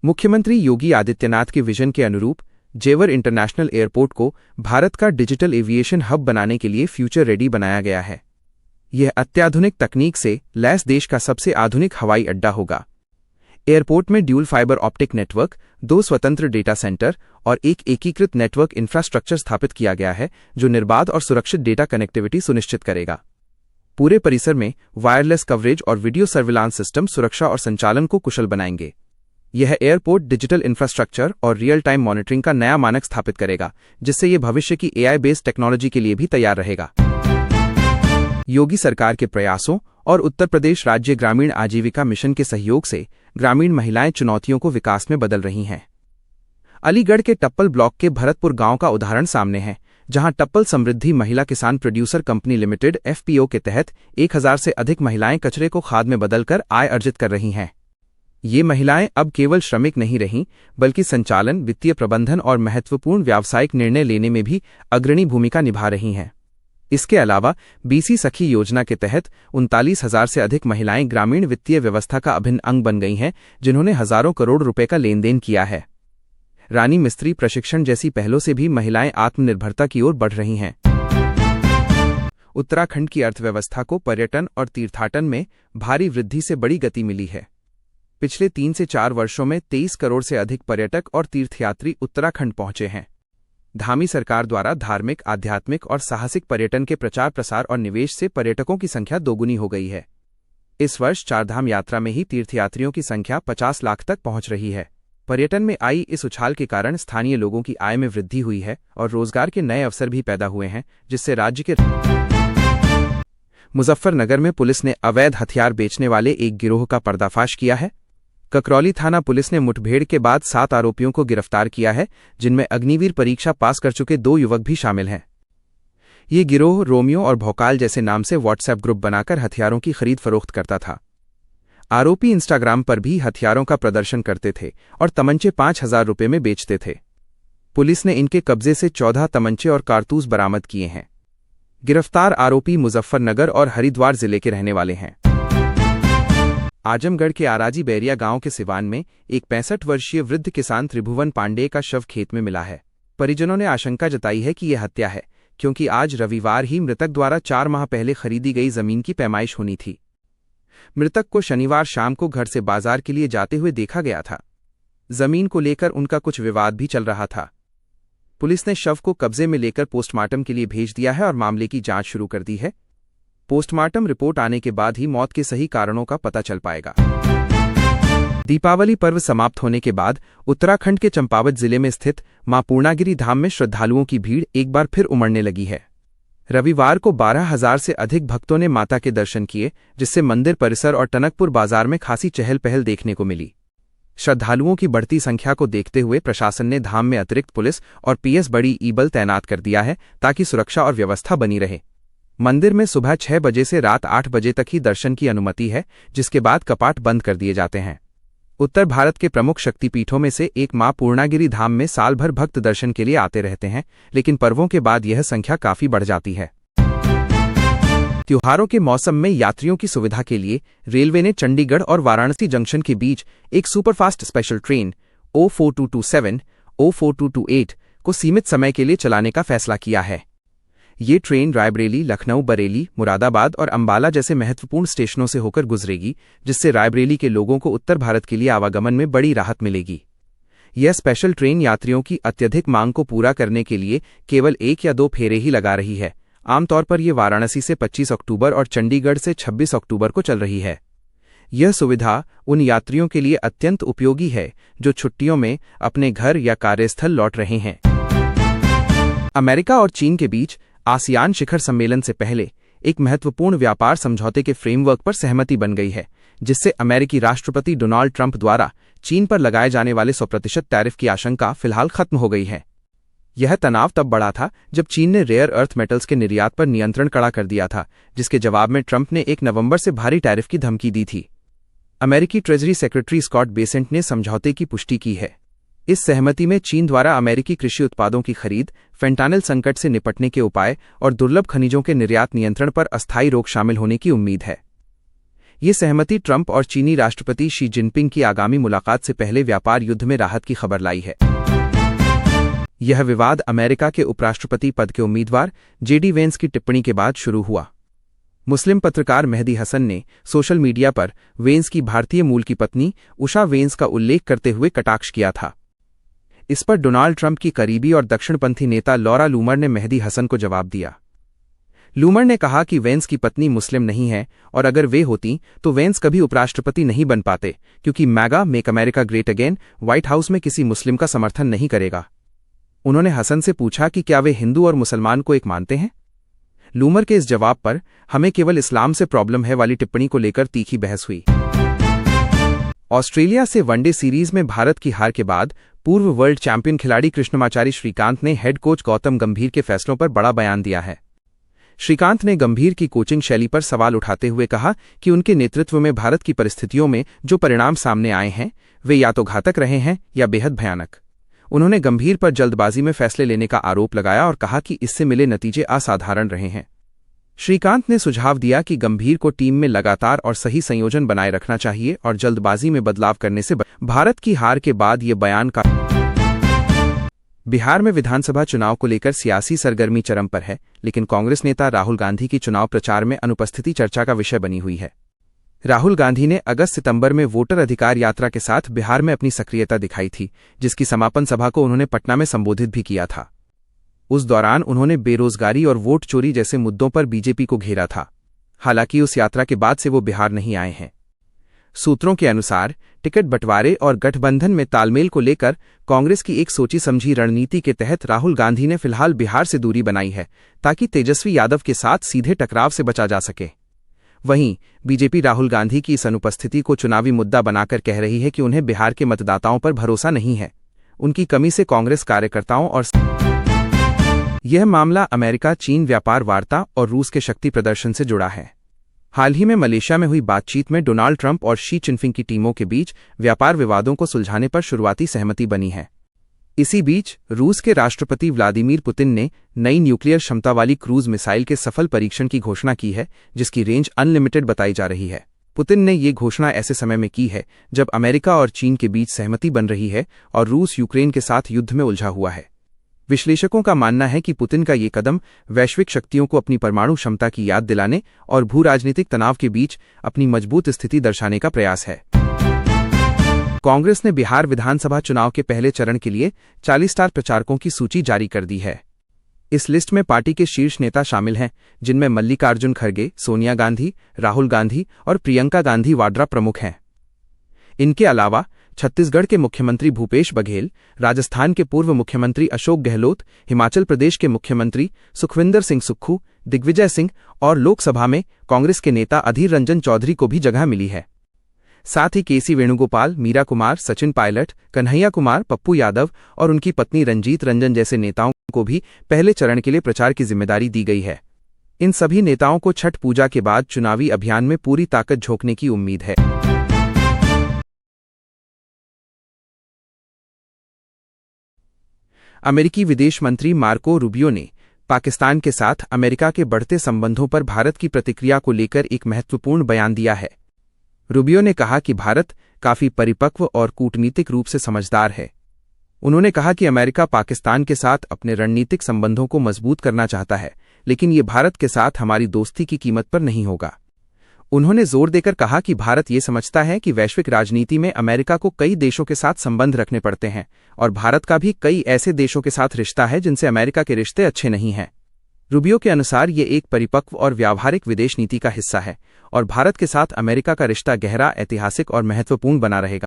मुख्यमंत्री योगी आदित्यनाथ के विजन के अनुरूप जेवर इंटरनेशनल एयरपोर्ट को भारत का डिजिटल एविएशन हब बनाने के लिए फ्यूचर रेडी बनाया गया है। यह अत्याधुनिक तकनीक से लैस देश का सबसे आधुनिक हवाई अड्डा होगा। एयरपोर्ट में ड्यूल फाइबर ऑप्टिक नेटवर्क, 2 स्वतंत्र डेटा सेंटर और एक एकीकृत नेटवर्क इंफ्रास्ट्रक्चर स्थापित किया गया है, जो निर्बाध और सुरक्षित डेटा कनेक्टिविटी सुनिश्चित करेगा। पूरे परिसर में वायरलेस कवरेज और वीडियो सर्विलांस सिस्टम सुरक्षा और संचालन को कुशल बनाएंगे। यह एयरपोर्ट डिजिटल इंफ्रास्ट्रक्चर और रियल टाइम मॉनिटरिंग का नया मानक स्थापित करेगा, जिससे यह भविष्य की AI बेस्ड टेक्नोलॉजी के लिए भी तैयार रहेगा। योगी सरकार के प्रयासों और उत्तर प्रदेश राज्य ग्रामीण आजीविका मिशन के सहयोग से ग्रामीण महिलाएं चुनौतियों को विकास में बदल रही हैं। अलीगढ़ के टप्पल ब्लॉक के भरतपुर गांव का उदाहरण सामने है, जहां टप्पल समृद्धि महिला किसान प्रोड्यूसर कंपनी लिमिटेड FPO के तहत 1000 से अधिक महिलाएं कचरे को खाद में बदलकर आय अर्जित कर रही हैं। ये महिलाएं अब केवल श्रमिक नहीं रहीं, बल्कि संचालन, वित्तीय प्रबंधन और महत्वपूर्ण व्यावसायिक निर्णय लेने में भी अग्रणी भूमिका निभा रही हैं। इसके अलावा BC सखी योजना के तहत 39,000 से अधिक महिलाएं ग्रामीण वित्तीय व्यवस्था का अभिन्न अंग बन गई हैं, जिन्होंने हजारों करोड़ रुपए का लेन देन किया है। रानी मिस्त्री प्रशिक्षण जैसी पहलों से भी महिलाएं आत्मनिर्भरता की ओर बढ़ रही हैं। उत्तराखंड की अर्थव्यवस्था को पर्यटन और तीर्थाटन में भारी वृद्धि से बड़ी गति मिली है। पिछले 3 से 4 वर्षों में 23 करोड़ से अधिक पर्यटक और तीर्थयात्री उत्तराखंड पहुंचे हैं। धामी सरकार द्वारा धार्मिक, आध्यात्मिक और साहसिक पर्यटन के प्रचार प्रसार और निवेश से पर्यटकों की संख्या दोगुनी हो गई है। इस वर्ष चारधाम यात्रा में ही तीर्थयात्रियों की संख्या 50 लाख तक पहुंच रही है। पर्यटन में आई इस उछाल के कारण स्थानीय लोगों की आय में वृद्धि हुई है और रोजगार के नए अवसर भी पैदा हुए हैं, जिससे राज्य के मुजफ्फरनगर में पुलिस ने अवैध हथियार बेचने वाले एक गिरोह का पर्दाफाश किया है। ककरौली थाना पुलिस ने मुठभेड़ के बाद 7 आरोपियों को गिरफ्तार किया है, जिनमें अग्निवीर परीक्षा पास कर चुके 2 युवक भी शामिल हैं। ये गिरोह रोमियो और भौकाल जैसे नाम से व्हाट्सएप ग्रुप बनाकर हथियारों की खरीद फरोख्त करता था। आरोपी इंस्टाग्राम पर भी हथियारों का प्रदर्शन करते थे और तमंचे 5,000 रुपये में बेचते थे। पुलिस ने इनके कब्जे से 14 तमंचे और कारतूस बरामद किए हैं। गिरफ्तार आरोपी मुजफ्फरनगर और हरिद्वार जिले के रहने वाले हैं। आजमगढ़ के आराजी बैरिया गांव के सिवान में एक 65 वर्षीय वृद्ध किसान त्रिभुवन पांडेय का शव खेत में मिला है। परिजनों ने आशंका जताई है कि यह हत्या है, क्योंकि आज रविवार ही मृतक द्वारा 4 माह पहले खरीदी गई जमीन की पैमाइश होनी थी। मृतक को शनिवार शाम को घर से बाजार के लिए जाते हुए देखा गया था। जमीन को लेकर उनका कुछ विवाद भी चल रहा था। पुलिस ने शव को कब्जे में लेकर पोस्टमार्टम के लिए भेज दिया है और मामले की जांच शुरू कर दी है। पोस्टमार्टम रिपोर्ट आने के बाद ही मौत के सही कारणों का पता चल पाएगा। दीपावली पर्व समाप्त होने के बाद उत्तराखंड के चंपावत जिले में स्थित मां पूर्णागिरी धाम में श्रद्धालुओं की भीड़ एक बार फिर उमड़ने लगी है। रविवार को 12,000 से अधिक भक्तों ने माता के दर्शन किए, जिससे मंदिर परिसर और टनकपुर बाजार में खासी चहल पहल देखने को मिली। श्रद्धालुओं की बढ़ती संख्या को देखते हुए प्रशासन ने धाम में अतिरिक्त पुलिस और PS बड़ी ईबल तैनात कर दिया है, ताकि सुरक्षा और व्यवस्था बनी रहे। मंदिर में सुबह 6 बजे से रात 8 बजे तक ही दर्शन की अनुमति है, जिसके बाद कपाट बंद कर दिए जाते हैं। उत्तर भारत के प्रमुख शक्तिपीठों में से एक मां पूर्णागिरी धाम में साल भर भक्त दर्शन के लिए आते रहते हैं, लेकिन पर्वों के बाद यह संख्या काफी बढ़ जाती है। त्योहारों के मौसम में यात्रियों की सुविधा के लिए रेलवे ने चंडीगढ़ और वाराणसी जंक्शन के बीच एक superfast special train O4227, O4228 को सीमित समय के लिए चलाने का फैसला किया है। ये ट्रेन रायबरेली, लखनऊ, बरेली, मुरादाबाद और अंबाला जैसे महत्वपूर्ण स्टेशनों से होकर गुजरेगी, जिससे रायबरेली के लोगों को उत्तर भारत के लिए आवागमन में बड़ी राहत मिलेगी। यह स्पेशल ट्रेन यात्रियों की अत्यधिक मांग को पूरा करने के लिए केवल 1 या 2 फेरे ही लगा रही है। आमतौर पर यह वाराणसी से 25 अक्टूबर और चंडीगढ़ से 26 अक्टूबर को चल रही है। यह सुविधा उन यात्रियों के लिए अत्यंत उपयोगी है जो छुट्टियों में अपने घर या कार्यस्थल लौट रहे हैं। अमेरिका और चीन के बीच आसियान शिखर सम्मेलन से पहले एक महत्वपूर्ण व्यापार समझौते के फ्रेमवर्क पर सहमति बन गई है, जिससे अमेरिकी राष्ट्रपति डोनाल्ड ट्रंप द्वारा चीन पर लगाए जाने वाले 100% टैरिफ की आशंका फिलहाल खत्म हो गई है। यह तनाव तब बढ़ा था जब चीन ने रेयर अर्थ मेटल्स के निर्यात पर नियंत्रण कड़ा कर दिया था, जिसके जवाब में ट्रंप ने 1 नवंबर से भारी टैरिफ की धमकी दी थी। अमेरिकी ट्रेजरी सेक्रेटरी स्कॉट बेसेंट ने समझौते की पुष्टि की है। इस सहमति में चीन द्वारा अमेरिकी कृषि उत्पादों की खरीद, फेंटानिल संकट से निपटने के उपाय और दुर्लभ खनिजों के निर्यात नियंत्रण पर अस्थायी रोक शामिल होने की उम्मीद है। ये सहमति ट्रंप और चीनी राष्ट्रपति शी जिनपिंग की आगामी मुलाकात से पहले व्यापार युद्ध में राहत की खबर लाई है। यह विवाद अमेरिका के उपराष्ट्रपति पद के उम्मीदवार जेडी वेंस की टिप्पणी के बाद शुरू हुआ। मुस्लिम पत्रकार मेहदी हसन ने सोशल मीडिया पर वेंस की भारतीय मूल की पत्नी उषा वेंस का उल्लेख करते हुए कटाक्ष किया था। इस पर डोनाल्ड ट्रंप की करीबी और दक्षिणपंथी नेता लॉरा लूमर ने मेहदी हसन को जवाब दिया। लूमर ने कहा कि वेंस की पत्नी मुस्लिम नहीं है और अगर वे होती तो वेंस कभी उपराष्ट्रपति नहीं बन पाते, क्योंकि mega make America great again white house में किसी मुस्लिम का समर्थन नहीं करेगा। उन्होंने हसन से पूछा कि क्या वे हिंदू और मुसलमान को एक मानते हैं। लूमर के इस जवाब पर हमें केवल इस्लाम से प्रॉब्लम है वाली टिप्पणी को लेकर तीखी बहस हुई। ऑस्ट्रेलिया से वनडे सीरीज में भारत की हार के बाद पूर्व वर्ल्ड चैंपियन खिलाड़ी कृष्णमाचारी श्रीकांत ने हेड कोच गौतम गंभीर के फैसलों पर बड़ा बयान दिया है। श्रीकांत ने गंभीर की कोचिंग शैली पर सवाल उठाते हुए कहा कि उनके नेतृत्व में भारत की परिस्थितियों में जो परिणाम सामने आए हैं वे या तो घातक रहे हैं या बेहद भयानक। उन्होंने गंभीर पर जल्दबाजी में फैसले लेने का आरोप लगाया और कहा कि इससे मिले नतीजे असाधारण रहे हैं। श्रीकांत ने सुझाव दिया कि गंभीर को टीम में लगातार और सही संयोजन बनाए रखना चाहिए और जल्दबाजी में बदलाव करने से भारत की हार के बाद ये बयान का। बिहार में विधानसभा चुनाव को लेकर सियासी सरगर्मी चरम पर है, लेकिन कांग्रेस नेता राहुल गांधी की चुनाव प्रचार में अनुपस्थिति चर्चा का विषय बनी हुई है। राहुल गांधी ने अगस्त-सितंबर में वोटर अधिकार यात्रा के साथ बिहार में अपनी सक्रियता दिखाई थी, जिसकी समापन सभा को उन्होंने पटना में संबोधित भी किया था। उस दौरान उन्होंने बेरोजगारी और वोट चोरी जैसे मुद्दों पर बीजेपी को घेरा था। हालांकि उस यात्रा के बाद से वो बिहार नहीं आए हैं। सूत्रों के अनुसार टिकट बंटवारे और गठबंधन में तालमेल को लेकर कांग्रेस की एक सोची समझी रणनीति के तहत राहुल गांधी ने फिलहाल बिहार से दूरी बनाई है, ताकि तेजस्वी यादव के साथ सीधे टकराव से बचा जा सके। वहीं बीजेपी राहुल गांधी की इस अनुपस्थिति को चुनावी मुद्दा बनाकर कह रही है कि उन्हें बिहार के मतदाताओं पर भरोसा नहीं है। उनकी कमी से कांग्रेस कार्यकर्ताओं और यह मामला अमेरिका चीन व्यापार वार्ता और रूस के शक्ति प्रदर्शन से जुड़ा है। हाल ही में मलेशिया में हुई बातचीत में डोनाल्ड ट्रंप और शी जिनपिंग की टीमों के बीच व्यापार विवादों को सुलझाने पर शुरुआती सहमति बनी है। इसी बीच रूस के राष्ट्रपति व्लादिमीर पुतिन ने नई न्यूक्लियर क्षमता वाली क्रूज मिसाइल के सफल परीक्षण की घोषणा की है, जिसकी रेंज अनलिमिटेड बताई जा रही है। पुतिन ने ये घोषणा ऐसे समय में की है जब अमेरिका और चीन के बीच सहमति बन रही है और रूस यूक्रेन के साथ युद्ध में उलझा हुआ है। विश्लेषकों का मानना है कि पुतिन का ये कदम वैश्विक शक्तियों को अपनी परमाणु क्षमता की याद दिलाने और भू राजनीतिक तनाव के बीच अपनी मजबूत स्थिति दर्शाने का प्रयास है। कांग्रेस ने बिहार विधानसभा चुनाव के पहले चरण के लिए 40 स्टार प्रचारकों की सूची जारी कर दी है। इस लिस्ट में पार्टी के शीर्ष नेता शामिल हैं, जिनमें मल्लिकार्जुन खड़गे, सोनिया गांधी, राहुल गांधी और प्रियंका गांधी वाड्रा प्रमुख हैं। इनके अलावा छत्तीसगढ़ के मुख्यमंत्री भूपेश बघेल, राजस्थान के पूर्व मुख्यमंत्री अशोक गहलोत, हिमाचल प्रदेश के मुख्यमंत्री सुखविंदर सिंह सुक्खू, दिग्विजय सिंह और लोकसभा में कांग्रेस के नेता अधीर रंजन चौधरी को भी जगह मिली है। साथ ही केसी वेणुगोपाल, मीरा कुमार, सचिन पायलट, कन्हैया कुमार, पप्पू यादव और उनकी पत्नी रंजीत रंजन जैसे नेताओं को भी पहले चरण के लिए प्रचार की जिम्मेदारी दी गई है। इन सभी नेताओं को छठ पूजा के बाद चुनावी अभियान में पूरी ताकत झोंकने की उम्मीद है। अमेरिकी विदेश मंत्री मार्को रूबियो ने पाकिस्तान के साथ अमेरिका के बढ़ते संबंधों पर भारत की प्रतिक्रिया को लेकर एक महत्वपूर्ण बयान दिया है। रूबियो ने कहा कि भारत काफी परिपक्व और कूटनीतिक रूप से समझदार है। उन्होंने कहा कि अमेरिका पाकिस्तान के साथ अपने रणनीतिक संबंधों को मजबूत करना चाहता है, लेकिन ये भारत के साथ हमारी दोस्ती की कीमत पर नहीं होगा। उन्होंने जोर देकर कहा कि भारत ये समझता है कि वैश्विक राजनीति में अमेरिका को कई देशों के साथ संबंध रखने पड़ते हैं और भारत का भी कई ऐसे देशों के साथ रिश्ता है जिनसे अमेरिका के रिश्ते अच्छे नहीं हैं। रूबियो के अनुसार ये एक परिपक्व और व्यावहारिक विदेश नीति का हिस्सा है और भारत के साथ अमेरिका का रिश्ता गहरा, ऐतिहासिक और महत्वपूर्ण बना रहेगा।